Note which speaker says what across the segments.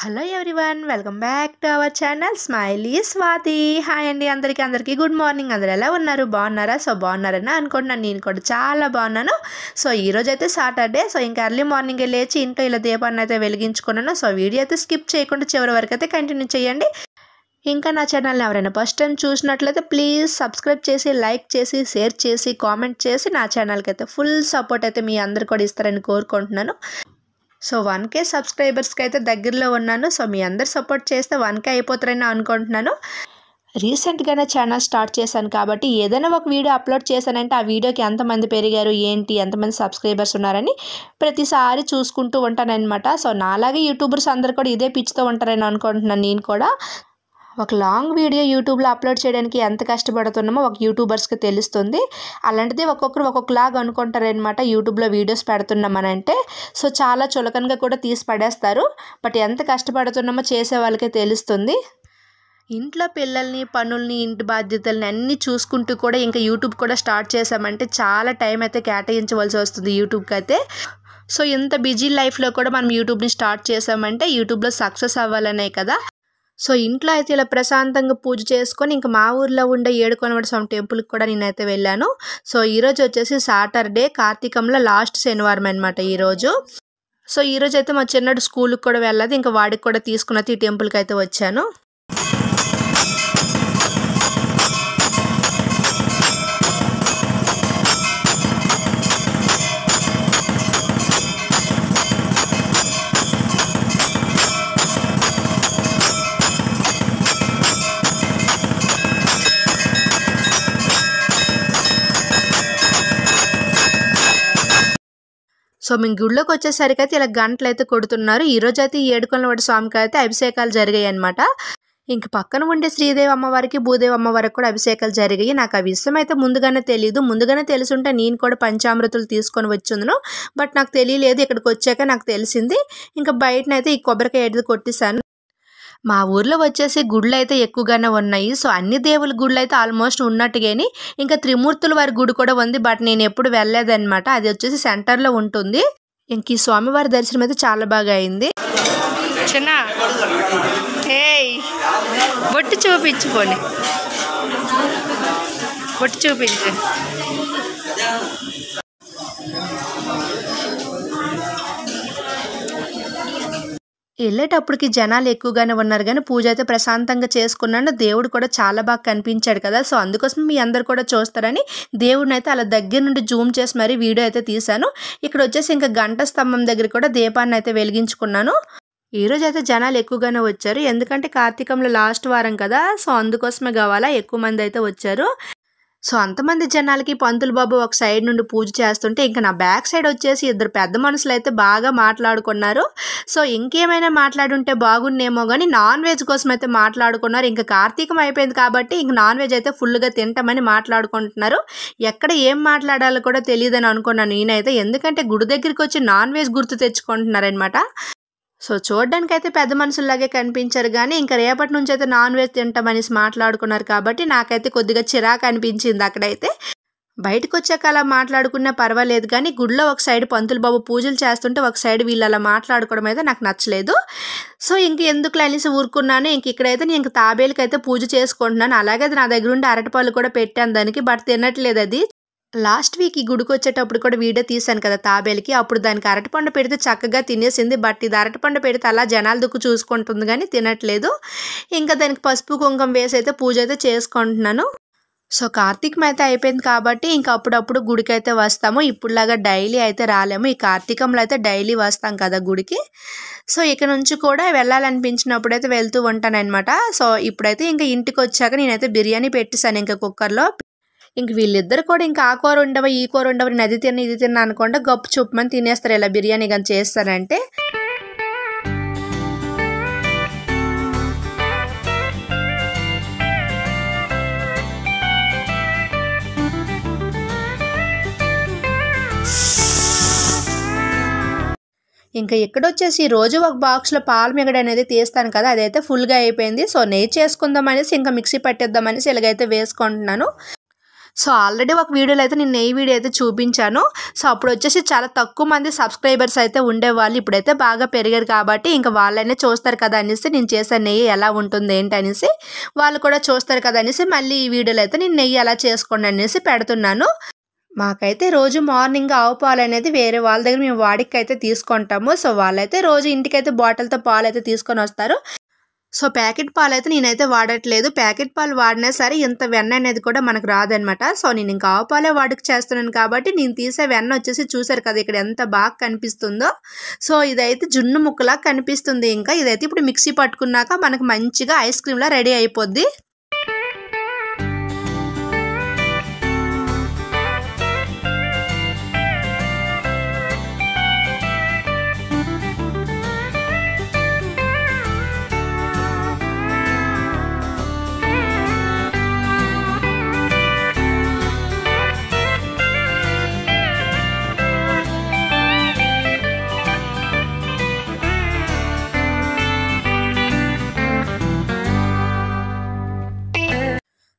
Speaker 1: Hello everyone, welcome back to our channel smiley Swathi. Hi అండి, అందరికీ good morning. అందరు ఎలా ఉన్నారు? బాగున్నారా? సో బాగున్నారని అనుకుంటున్నాను. నేను కూడా చాలా బాగున్నాను. సో ఈరోజు అయితే సాటర్డే. సో ఇంకా ఎర్లీ మార్నింగే లేచి ఇంట్లో ఇలా దీపాన్ని అయితే వెలిగించుకున్నాను. సో వీడియో అయితే స్కిప్ చేయకుండా చివరి వరకు అయితే కంటిన్యూ చేయండి. ఇంకా నా ఛానల్ని ఎవరైనా ఫస్ట్ టైం చూసినట్లయితే ప్లీజ్ సబ్స్క్రైబ్ చేసి, లైక్ చేసి, షేర్ చేసి, కామెంట్ చేసి నా ఛానల్కి అయితే ఫుల్ సపోర్ట్ అయితే మీ అందరు కూడా ఇస్తారని కోరుకుంటున్నాను. సో 1K సబ్స్క్రైబర్స్కి అయితే దగ్గరలో ఉన్నాను. సో మీ అందరు సపోర్ట్ చేస్తే 1K అయిపోతారని అనుకుంటున్నాను. రీసెంట్గానే ఛానల్ స్టార్ట్ చేశాను కాబట్టి ఏదైనా ఒక వీడియో అప్లోడ్ చేశానంటే ఆ వీడియోకి ఎంతమంది పెరిగారు, ఏంటి, ఎంతమంది సబ్స్క్రైబర్స్ ఉన్నారని ప్రతిసారి చూసుకుంటూ ఉంటానన్నమాట. సో నాలాగే యూట్యూబర్స్ అందరు కూడా ఇదే పిచ్చితో ఉంటారని అనుకుంటున్నాను. నేను కూడా ఒక లాంగ్ వీడియో యూట్యూబ్లో అప్లోడ్ చేయడానికి ఎంత కష్టపడుతున్నామో ఒక యూట్యూబర్స్కి తెలుస్తుంది. అలాంటిది ఒక్కొక్కరు ఒక్కొక్కలాగా అనుకుంటారనమాట. యూట్యూబ్లో వీడియోస్ పెడుతున్నామనంటే సో చాలా చులకనగా కూడా తీసి పడేస్తారు. బట్ ఎంత కష్టపడుతున్నామో చేసే వాళ్ళకే తెలుస్తుంది. ఇంట్లో పిల్లల్ని, పనుల్ని, ఇంటి బాధ్యతల్ని అన్నీ చూసుకుంటూ కూడా ఇంకా యూట్యూబ్ కూడా స్టార్ట్ చేసామంటే చాలా టైం అయితే కేటాయించవలసి వస్తుంది యూట్యూబ్కి అయితే. సో ఇంత బిజీ లైఫ్లో కూడా మనం యూట్యూబ్ని స్టార్ట్ చేసామంటే యూట్యూబ్లో సక్సెస్ అవ్వాలనే కదా. సో ఇంట్లో అయితే ఇలా ప్రశాంతంగా పూజ చేసుకొని ఇంకా మా ఊర్లో ఉండే ఏడుకొండల స్వామి టెంపుల్కి కూడా నేనైతే వెళ్ళాను. సో ఈరోజు వచ్చేసి సాటర్డే, కార్తీకంలో లాస్ట్ శనివారం అనమాట ఈరోజు. సో ఈరోజు అయితే మా చిన్నడు స్కూల్కి కూడా వెళ్ళదు, ఇంకా వాడికి కూడా తీసుకున్నది ఈ టెంపుల్కి అయితే వచ్చాను. సో మేము గుడిలోకి వచ్చేసరికి అయితే ఇలా గంటలు అయితే కొడుతున్నారు. ఈరోజు అయితే ఈ ఏడుకొండల స్వామికి అయితే అభిషేకాలు జరిగాయి అనమాట. ఇంక పక్కన ఉండే శ్రీదేవి అమ్మవారికి, భూదేవి అమ్మవారికి కూడా అభిషేకాలు జరిగాయి. నాకు ఆ విషయం అయితే ముందుగానే తెలియదు. ముందుగానే తెలుసుంటే నేను కూడా పంచామృతులు తీసుకొని వచ్చిందును. బట్ నాకు తెలియలేదు. ఇక్కడికి వచ్చాక నాకు తెలిసింది. ఇంకా బయటనైతే ఈ కొబ్బరికాయ ఎడిది కొట్టేశాను. మా ఊర్లో వచ్చేసి గుళ్ళు అయితే ఎక్కువగానే ఉన్నాయి. సో అన్ని దేవుల గుళ్ళు అయితే ఆల్మోస్ట్ ఉన్నట్టుగాని ఇంకా త్రిమూర్తుల వారి గుడి కూడా ఉంది. బట్ నేను ఎప్పుడు వెళ్ళలేదన్నమాట. అది వచ్చేసి సెంటర్లో ఉంటుంది. ఇంక ఈ స్వామివారి దర్శనం అయితే చాలా బాగా అయింది. చిన్న బొట్టు చూపించుకోండి, బొట్టు చూపించు. వెళ్ళేటప్పటికి జనాలు ఎక్కువగానే ఉన్నారు కానీ పూజ అయితే ప్రశాంతంగా చేసుకున్నాను. దేవుడు కూడా చాలా బాగా కనిపించాడు కదా. సో అందుకోసం మీ అందరు కూడా చూస్తారని దేవుడిని అయితే అలా దగ్గర నుండి జూమ్ చేసి మరీ వీడియో అయితే తీశాను. ఇక్కడ వచ్చేసి ఇంకా గంట స్తంభం దగ్గర కూడా దీపాన్ని అయితే వెలిగించుకున్నాను. ఈరోజు అయితే జనాలు ఎక్కువగానే వచ్చారు. ఎందుకంటే కార్తీకంలో లాస్ట్ వారం కదా. సో అందుకోసమే కావాలా ఎక్కువ మంది అయితే వచ్చారు. సో అంతమంది జనాలకి పంతులు బాబు ఒక సైడ్ నుండి పూజ చేస్తుంటే ఇంకా నా బ్యాక్ సైడ్ వచ్చేసి ఇద్దరు పెద్ద మనుషులు అయితే బాగా మాట్లాడుకున్నారు. సో ఇంకేమైనా మాట్లాడుంటే బాగుండేమో కానీ నాన్ వెజ్ కోసం అయితే మాట్లాడుకున్నారు. ఇంకా కార్తీకం అయిపోయింది కాబట్టి ఇంక నాన్ వెజ్ అయితే ఫుల్గా తింటామని మాట్లాడుకుంటున్నారు. ఎక్కడ ఏం మాట్లాడాలో కూడా తెలియదని అనుకున్నాను నేనైతే. ఎందుకంటే గుడి దగ్గరికి వచ్చి నాన్ వెజ్ గుర్తు తెచ్చుకుంటున్నారనమాట. సో చూడడానికి అయితే పెద్ద మనుషుల్లాగే కనిపించారు కానీ ఇంకా రేపటి నుంచి అయితే నాన్ వెజ్ తింటామనేసి మాట్లాడుకున్నారు కాబట్టి నాకైతే కొద్దిగా చిరాకు అనిపించింది. అక్కడైతే బయటకు వచ్చాక అలా మాట్లాడుకున్నా పర్వాలేదు కానీ గుడిలో ఒక సైడ్ పంతులు బాబు పూజలు చేస్తుంటే ఒక సైడ్ వీళ్ళు అలా మాట్లాడుకోవడం అయితే నాకు నచ్చలేదు. సో ఇంక ఎందుకు అనేసి ఊరుకున్నాను. ఇంక ఇక్కడైతే నేను తాబేలుకి అయితే పూజ చేసుకుంటున్నాను. అలాగే నా దగ్గర ఉండి అరటిపళ్ళు కూడా పెట్టాను దానికి. బట్ తినట్లేదు అది. లాస్ట్ వీక్ ఈ గుడికి వచ్చేటప్పుడు కూడా వీడియో తీశాను కదా తాబేలుకి. అప్పుడు దానికి అరటిపండు పెడితే చక్కగా తినేసింది. బట్ ఇది అరటిపండు పెడితే అలా జనాల దుక్కు చూసుకుంటుంది కానీ తినట్లేదు. ఇంకా దానికి పసుపు కుంకుమ వేసి అయితే పూజ అయితే చేసుకుంటున్నాను. సో కార్తీకం అయితే అయిపోయింది కాబట్టి ఇంకా అప్పుడప్పుడు గుడికి అయితే వస్తాము. ఇప్పుడులాగా డైలీ అయితే రాలేము. ఈ కార్తీకంలో అయితే డైలీ వస్తాం కదా గుడికి. సో ఇక నుంచి కూడా వెళ్ళాలనిపించినప్పుడు అయితే వెళ్తూ ఉంటాను అనమాట. సో ఇప్పుడైతే ఇంకా ఇంటికి వచ్చాక నేనైతే బిర్యానీ పెట్టేశాను ఇంకా కుక్కర్లో. ఇంక వీళ్ళిద్దరు కూడా ఇంకా ఆ కూర ఉండవా, ఈ కూర ఉండవా, నేను అది తిన్నా ఇది తిన్నా అనుకుంటే గప్పు చూపమని తినేస్తారు ఇలా బిర్యానీ కానీ చేస్తారంటే. ఇంకా ఇక్కడ వచ్చేసి రోజు ఒక బాక్స్లో పాల మిగడ అనేది తీస్తాను కదా, అదైతే ఫుల్గా అయిపోయింది. సో నెయ్యి చేసుకుందాం అనేసి ఇంకా మిక్సీ పట్టేద్దాం అనేసి ఇలాగైతే వేసుకుంటున్నాను. సో ఆల్రెడీ ఒక వీడియోలో అయితే నేను నెయ్యి వీడియో అయితే చూపించాను. సో అప్పుడు వచ్చేసి చాలా తక్కువ మంది సబ్స్క్రైబర్స్ అయితే ఉండేవాళ్ళు. ఇప్పుడైతే బాగా పెరిగారు కాబట్టి ఇంకా వాళ్ళైనా చూస్తారు కదా అనేసి నేను చేసే నెయ్యి ఎలా ఉంటుంది ఏంటి అనేసి వాళ్ళు కూడా చూస్తారు కదా అనేసి మళ్ళీ ఈ వీడియోలో అయితే నేను నెయ్యి ఎలా చేసుకోండి అనేసి పెడుతున్నాను. మాకైతే రోజు మార్నింగ్ ఆవు పాలు అనేది వేరే వాళ్ళ దగ్గర మేము వాడికి అయితే తీసుకుంటాము. సో వాళ్ళైతే రోజు ఇంటికైతే బాటిల్తో పాలు అయితే తీసుకొని వస్తారు. సో ప్యాకెట్ పాలు అయితే నేనైతే వాడట్లేదు. ప్యాకెట్ పాలు వాడినా సరే ఇంత వెన్న అనేది కూడా మనకు రాదనమాట. సో నేను ఇంకా ఆవు పాలే వాడుక చేస్తున్నాను కాబట్టి నేను తీసే వెన్న వచ్చేసి చూసారు కదా ఇక్కడ ఎంత బాగా కనిపిస్తుందో. సో ఇదైతే జున్ను ముక్కలా కనిపిస్తుంది. ఇంకా ఇదైతే ఇప్పుడు మిక్సీ పట్టుకున్నాక మనకు మంచిగా ఐస్ క్రీమ్లా రెడీ అయిపోద్ది.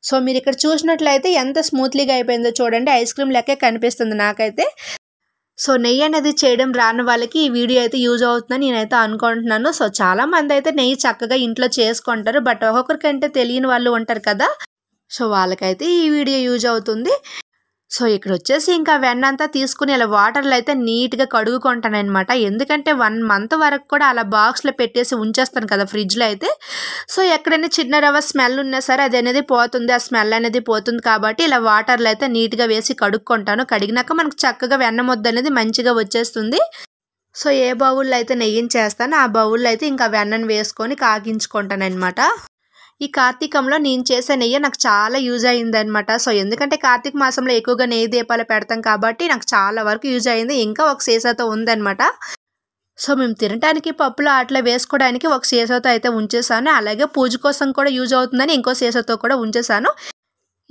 Speaker 1: సో మీరు ఇక్కడ చూసినట్లయితే ఎంత స్మూత్లీగా అయిపోయిందో చూడండి. ఐస్ క్రీమ్ లెక్కే కనిపిస్తుంది నాకైతే. సో నెయ్యి అనేది చేయడం రాని వాళ్ళకి ఈ వీడియో అయితే యూజ్ అవుతుందని నేనైతే అనుకుంటున్నాను. సో చాలామంది అయితే నెయ్యి చక్కగా ఇంట్లో చేసుకుంటారు. బట్ ఒక్కొక్కరికంటే తెలియని వాళ్ళు ఉంటారు కదా. సో వాళ్ళకైతే ఈ వీడియో యూజ్ అవుతుంది. సో ఇక్కడ వచ్చేసి ఇంకా వెన్న అంతా తీసుకుని ఇలా వాటర్లో అయితే నీట్గా కడుగుకుంటాను అనమాట. ఎందుకంటే 1 month వరకు కూడా అలా బాక్స్లో పెట్టేసి ఉంచేస్తాను కదా ఫ్రిడ్జ్లో అయితే. సో ఎక్కడైనా చిన్న రవ్వ స్మెల్ ఉన్నా సరే అది అనేది పోతుంది, ఆ స్మెల్ అనేది పోతుంది కాబట్టి ఇలా వాటర్లో అయితే నీట్గా వేసి కడుక్కుంటాను. కడిగినాక మనకు చక్కగా వెన్న ముద్ద అనేది మంచిగా వచ్చేస్తుంది. సో ఏ బౌల్లో అయితే నెయ్యిని చేస్తానో ఆ బౌల్లో అయితే ఇంకా వెన్నను వేసుకొని కాగించుకుంటాను అనమాట. ఈ కార్తీకంలో నేను చేసే నెయ్యి నాకు చాలా యూజ్ అయిందనమాట. సో ఎందుకంటే కార్తీక మాసంలో ఎక్కువగా నెయ్యి దీపాలు పెడతాం కాబట్టి నాకు చాలా వరకు యూజ్ అయింది. ఇంకా ఒక సీసాతో ఉందనమాట. సో మేము తినడానికి పప్పులో అట్లా వేసుకోవడానికి ఒక సీసాతో అయితే ఉంచేసాను. అలాగే పూజ కోసం కూడా యూజ్ అవుతుందని ఇంకో సీసాతో కూడా ఉంచేసాను.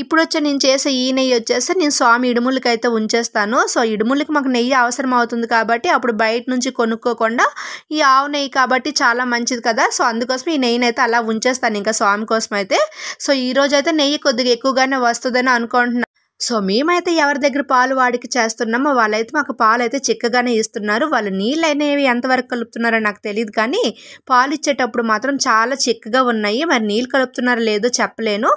Speaker 1: ఇప్పుడు వచ్చి నేను చేసే ఈ నెయ్యి వచ్చేసి నేను స్వామి ఇడుములకి అయితే ఉంచేస్తాను. సో ఇడుములకి మాకు నెయ్యి అవసరం అవుతుంది కాబట్టి అప్పుడు బయట నుంచి కొనుక్కోకుండా ఈ ఆవు నెయ్యి కాబట్టి చాలా మంచిది కదా. సో అందుకోసం ఈ నెయ్యిని అయితే అలా ఉంచేస్తాను ఇంకా స్వామి కోసం అయితే. సో ఈరోజు అయితే నెయ్యి కొద్దిగా ఎక్కువగానే వస్తుందని అనుకుంటున్నాను. సో మేమైతే ఎవరి దగ్గర పాలు వాడికి చేస్తున్నామో వాళ్ళైతే మాకు పాలు అయితే చిక్కగానే ఇస్తున్నారు. వాళ్ళు నీళ్ళు అనేవి ఎంతవరకు కలుపుతున్నారో నాకు తెలియదు కానీ పాలు ఇచ్చేటప్పుడు మాత్రం చాలా చిక్కగా ఉన్నాయి. మరి నీళ్ళు కలుపుతున్నారో లేదో చెప్పలేను.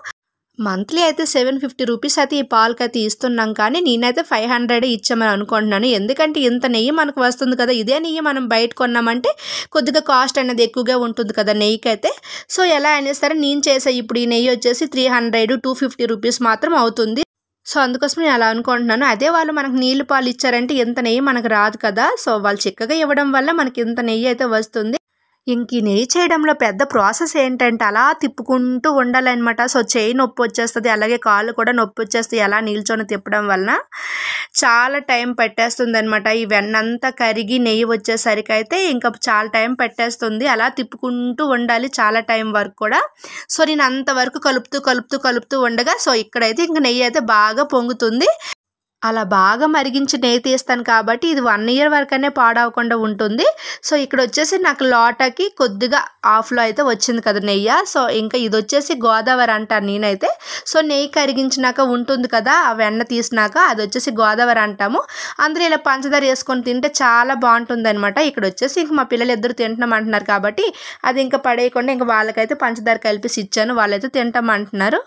Speaker 1: మంత్లీ అయితే 750 రూపీస్ అయితే ఈ పాలకి అయితే ఇస్తున్నాం కానీ నేనైతే 500 ఇచ్చామని అనుకుంటున్నాను. ఎందుకంటే ఇంత నెయ్యి మనకు వస్తుంది కదా. ఇదే నెయ్యి మనం బయట కొన్నామంటే కొద్దిగా కాస్ట్ అనేది ఎక్కువగా ఉంటుంది కదా నెయ్యికి అయితే. సో ఎలా అయినా సరే నేను చేసే ఇప్పుడు ఈ నెయ్యి వచ్చేసి 300-250 రూపీస్ మాత్రం అవుతుంది. సో అందుకోసం నేను అలా అనుకుంటున్నాను. అదే వాళ్ళు మనకు నీళ్ళు పాలు ఇచ్చారంటే ఇంత నెయ్యి మనకు రాదు కదా. సో వాళ్ళు చిక్కగా ఇవ్వడం వల్ల మనకి ఇంత నెయ్యి అయితే వస్తుంది. ఇంక ఈ నెయ్యి చేయడంలో పెద్ద ప్రాసెస్ ఏంటంటే అలా తిప్పుకుంటూ ఉండాలన్నమాట. సో చేయి నొప్పి వచ్చేస్తుంది, అలాగే కాళ్ళు కూడా నొప్పి వచ్చేస్తాయి అలా నిల్చొని తిప్పడం వలన. చాలా టైం పట్టేస్తుంది అనమాట. ఈ వెన్నంతా కరిగి నెయ్యి వచ్చేసరికి అయితే ఇంకా చాలా టైం పట్టేస్తుంది. అలా తిప్పుకుంటూ ఉండాలి చాలా టైం వరకు కూడా. సో నేను అంతవరకు కలుపుతూ ఉండగా సో ఇక్కడైతే ఇంక నెయ్యి అయితే బాగా పొంగుతుంది. అలా బాగా మరిగించి నెయ్యి తీస్తాను కాబట్టి ఇది 1 year వరకనే పాడవకుండా ఉంటుంది. సో ఇక్కడ వచ్చేసి నాకు లోటాకి కొద్దిగా హాఫ్లో అయితే వచ్చింది కదా నెయ్యి. సో ఇంకా ఇది వచ్చేసి గోదావరి అంటాను నేనైతే. సో నెయ్యి కరిగించినాక ఉంటుంది కదా ఆ వెన్న తీసినాక అది వచ్చేసి గోదావరి అంటాము. అందరూ ఇలా పంచదార వేసుకొని తింటే చాలా బాగుంటుంది అనమాట. ఇక్కడ వచ్చేసి ఇంక మా పిల్లలు ఇద్దరు తింటామంటున్నారు కాబట్టి అది ఇంకా పడేయకుండా ఇంకా వాళ్ళకైతే పంచదార కలిపేసి ఇచ్చాను. వాళ్ళైతే తింటామంటున్నారు.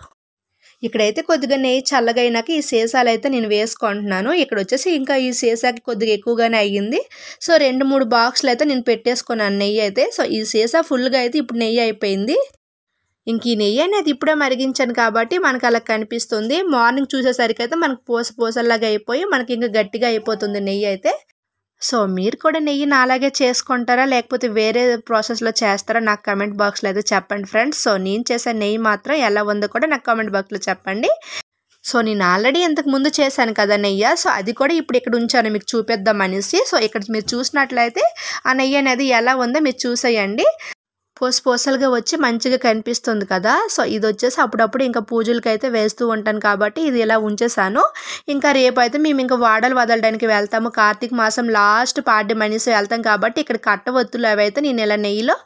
Speaker 1: ఇక్కడైతే కొద్దిగా నెయ్యి చల్లగా అయినాక ఈ సీసాలు అయితే నేను వేసుకుంటున్నాను. ఇక్కడ వచ్చేసి ఇంకా ఈ సీసాకి కొద్దిగా ఎక్కువగానే అయ్యింది. సో 2-3 బాక్సులు అయితే నేను పెట్టేసుకున్నాను నెయ్యి అయితే. సో ఈ సీసా ఫుల్గా అయితే ఇప్పుడు నెయ్యి అయిపోయింది. ఇంక ఈ నెయ్యి అనేది ఇప్పుడే మరిగించాను కాబట్టి మనకు అలా కనిపిస్తుంది. మార్నింగ్ చూసేసరికి అయితే మనకు పూసల్లాగా అయిపోయి మనకి ఇంకా గట్టిగా అయిపోతుంది నెయ్యి అయితే. సో మీరు కూడా నెయ్యి నాలాగే చేసుకుంటారా లేకపోతే వేరే ప్రాసెస్లో చేస్తారా నాకు కామెంట్ బాక్స్లో అయితే చెప్పండి ఫ్రెండ్స్. సో నేను చేసే నెయ్యి మాత్రం ఎలా ఉందో కూడా నాకు కామెంట్ బాక్స్లో చెప్పండి. సో నేను ఆల్రెడీ ఇంతకు ముందు చేశాను కదా నెయ్యి. సో అది కూడా ఇప్పుడు ఇక్కడ ఉంచాను మీకు చూపిద్దాం అనేసి. సో ఇక్కడ మీరు చూసినట్లయితే ఆ నెయ్యి అనేది ఎలా ఉందో మీరు చూసేయండి. పూసలుగా వచ్చి మంచిగా కనిపిస్తుంది కదా. సో ఇది వచ్చేసి అప్పుడప్పుడు ఇంకా పూజలకైతే వేస్తూ ఉంటాను కాబట్టి ఇది ఇలా ఉంచేసాను. ఇంకా రేపైతే మేము ఇంకా వాడలు వదలడానికి వెళ్తాము. కార్తీక మాసం లాస్ట్ పాడ్యం అనేసి వెళ్తాం కాబట్టి ఇక్కడ కట్టవత్తులు అవి అయితే నేను ఇలా నెయ్యిలో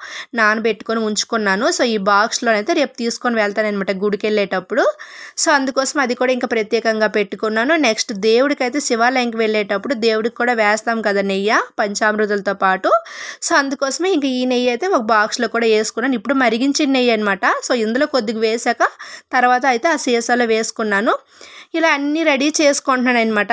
Speaker 1: నానబెట్టుకొని ఉంచుకున్నాను. సో ఈ బాక్స్లో అయితే రేపు తీసుకొని వెళ్తాను అనమాట గుడికి వెళ్ళేటప్పుడు. సో అందుకోసం అది కూడా ఇంకా ప్రత్యేకంగా పెట్టుకున్నాను. నెక్స్ట్ దేవుడికి అయితే శివాలయంకి వెళ్ళేటప్పుడు దేవుడికి కూడా వేస్తాం కదా నెయ్యి పంచామృతులతో పాటు. సో అందుకోసమే ఇంకా ఈ నెయ్యి అయితే ఒక బాక్స్లో కూడా వేసుకున్నాను. ఇప్పుడు మరిగించిన నెయ్యి అనమాట. సో ఇందులో కొద్దిగా వేసాక తర్వాత అయితే ఆ సీసాలో వేసుకున్నాను. ఇలా అన్నీ రెడీ చేసుకుంటున్నాను అనమాట.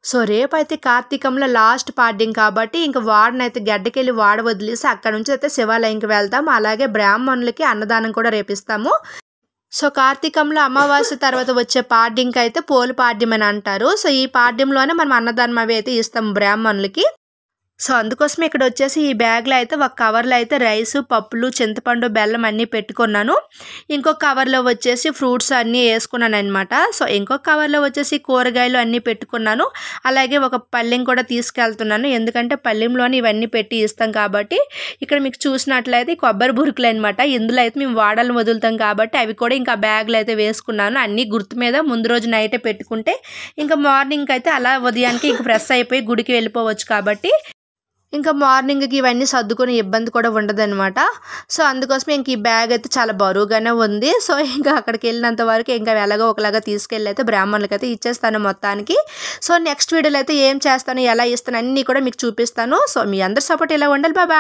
Speaker 1: సో రేపైతే కార్తీకంలో లాస్ట్ పాడ్యం కాబట్టి ఇంకా వాడనైతే గడ్డకెళ్ళి వాడ వదిలేసి అక్కడ నుంచి అయితే శివాలయంకి వెళ్తాము. అలాగే బ్రాహ్మణులకి అన్నదానం కూడా రేపిస్తాము. సో కార్తీకంలో అమావాస్య తర్వాత వచ్చే పాడ్యంకి అయితే పోలు పాడ్యం అని అంటారు. సో ఈ పాడ్యంలోనే మనం అన్నదానం అవి అయితే ఇస్తాము బ్రాహ్మణులకి. సో అందుకోసమే ఇక్కడ వచ్చేసి ఈ బ్యాగ్లో అయితే ఒక కవర్లో అయితే రైసు, పప్పులు, చింతపండు, బెల్లం అన్నీ పెట్టుకున్నాను. ఇంకొక కవర్లో వచ్చేసి ఫ్రూట్స్ అన్నీ వేసుకున్నాను అనమాట. సో ఇంకొక కవర్లో వచ్చేసి కూరగాయలు అన్నీ పెట్టుకున్నాను. అలాగే ఒక పళ్ళెం కూడా తీసుకెళ్తున్నాను. ఎందుకంటే పళ్ళెంలోని ఇవన్నీ పెట్టి ఇస్తాం కాబట్టి. ఇక్కడ మీకు చూసినట్లయితే కొబ్బరి బురుకులు అనమాట. ఇందులో అయితే మేము వాడలు వదులుతాం కాబట్టి అవి కూడా ఇంకా బ్యాగ్లో అయితే వేసుకున్నాను. అన్నీ గుర్తు మీద ముందు రోజు నైటే పెట్టుకుంటే ఇంకా మార్నింగ్ అయితే అలా ఉదయానికి ఇంక ఫ్రెష్ అయిపోయి గుడికి వెళ్ళిపోవచ్చు కాబట్టి ఇంకా మార్నింగ్కి ఇవన్నీ సర్దుకునే ఇబ్బంది కూడా ఉండదన్నమాట. సో అందుకోసమే ఇంక ఈ బ్యాగ్ అయితే చాలా బరువుగానే ఉంది. సో ఇంకా అక్కడికి వెళ్ళినంత వరకు ఇంకా ఎలాగో ఒకలాగా తీసుకెళ్ళి అయితే బ్రాహ్మణులకి అయితే ఇచ్చేస్తాను మొత్తానికి. సో నెక్స్ట్ వీడియోలో అయితే ఏం చేస్తాను, ఎలా ఇస్తాను అన్నీ కూడా మీకు చూపిస్తాను. సో మీ అందరి సపోర్ట్ ఇలా ఉండాలి. బాయ్.